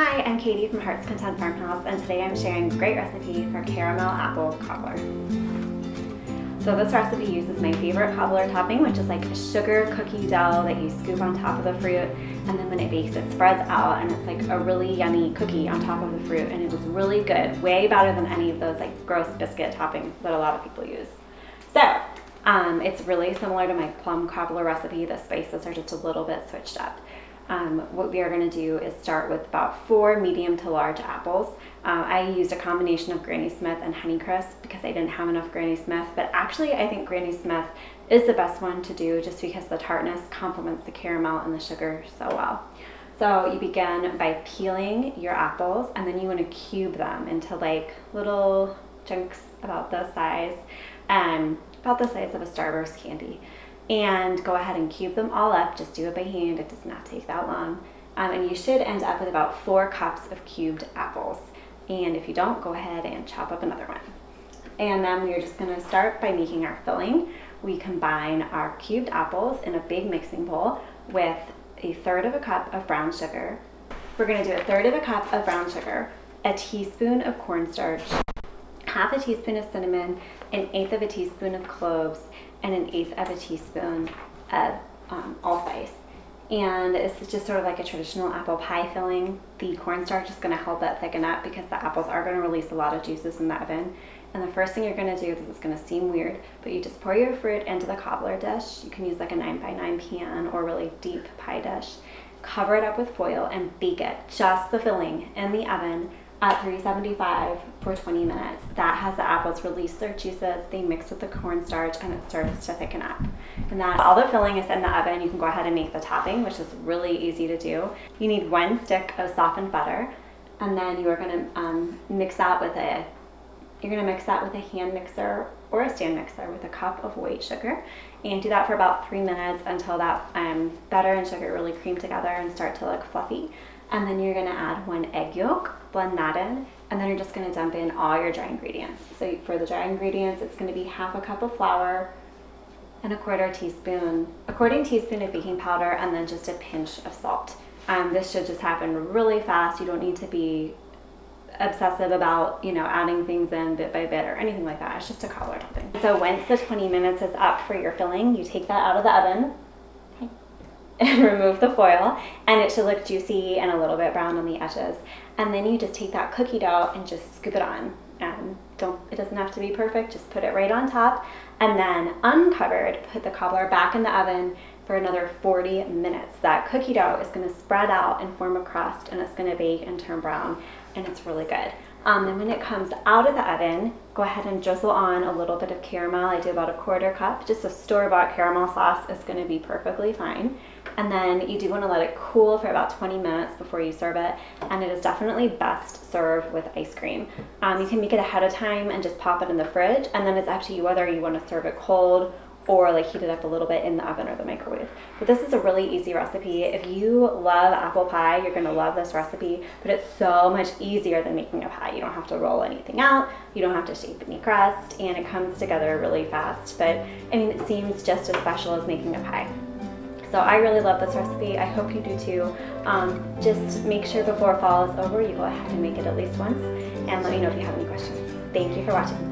Hi, I'm Katie from Hearts Content Farmhouse, and today I'm sharing a great recipe for caramel apple cobbler. So this recipe uses my favorite cobbler topping, which is like a sugar cookie dough that you scoop on top of the fruit, and then when it bakes it spreads out and it's like a really yummy cookie on top of the fruit, and it is really good, way better than any of those like gross biscuit toppings that a lot of people use. So it's really similar to my plum cobbler recipe. The spices are just a little bit switched up. What we are going to do is start with about 4 medium to large apples. I used a combination of Granny Smith and Honeycrisp because I didn't have enough Granny Smith, but actually I think Granny Smith is the best one to do just because the tartness complements the caramel and the sugar so well. So you begin by peeling your apples, and then you want to cube them into like little chunks about the size of a Starburst candy. And go ahead and cube them all up. Just do it by hand. It does not take that long. And you should end up with about 4 cups of cubed apples. And if you don't, go ahead and chop up another one. And then we're just going to start by making our filling. We combine our cubed apples in a big mixing bowl with 1/3 cup of brown sugar. We're going to do 1/3 cup of brown sugar, a teaspoon of cornstarch, 1/2 teaspoon of cinnamon, 1/8 teaspoon of cloves, and 1/8 teaspoon of allspice. And this is just sort of like a traditional apple pie filling. The cornstarch is going to help that thicken up because the apples are going to release a lot of juices in the oven. And the first thing you're going to do, this is going to seem weird, but you just pour your fruit into the cobbler dish. You can use like a 9x9 pan or really deep pie dish. Cover it up with foil and bake it, just the filling, in the oven at 375 for 20 minutes. That has the apples release their juices, they mix with the cornstarch, and it starts to thicken up. And that all the filling is in the oven, you can go ahead and make the topping, which is really easy to do. You need 1 stick of softened butter, and then you are going to mix that with a hand mixer or a stand mixer with a cup of white sugar, and do that for about 3 minutes until that butter and sugar really cream together and start to look fluffy. And then you're going to add 1 egg yolk, blend that in, and then you're just going to dump in all your dry ingredients. So for the dry ingredients, it's going to be 1/2 cup of flour and 1/4 teaspoon of baking powder, and then just a pinch of salt. This should just happen really fast. You don't need to be obsessive about, adding things in bit by bit or anything like that. It's just a cobbler topping. So once the 20 minutes is up for your filling, you take that out of the oven and remove the foil, and it should look juicy and a little bit brown on the edges. And then you just take that cookie dough and just scoop it on. It doesn't have to be perfect, just put it right on top, and then uncovered, put the cobbler back in the oven for another 40 minutes. That cookie dough is going to spread out and form a crust, and it's going to bake and turn brown, and it's really good. Then when it comes out of the oven, go ahead and drizzle on a little bit of caramel. I do about 1/4 cup. Just a store-bought caramel sauce is going to be perfectly fine. And then you do want to let it cool for about 20 minutes before you serve it, and it is definitely best served with ice cream. You can make it ahead of time and just pop it in the fridge, and then it's up to you whether you want to serve it cold or like heat it up a little bit in the oven or the microwave. But this is a really easy recipe. If you love apple pie, you're going to love this recipe, but it's so much easier than making a pie. You don't have to roll anything out, you don't have to shape any crust, and it comes together really fast. But I mean, it seems just as special as making a pie. So I really love this recipe. I hope you do too. Just make sure before fall is over, you go ahead and make it at least once, and let me know if you have any questions. Thank you for watching.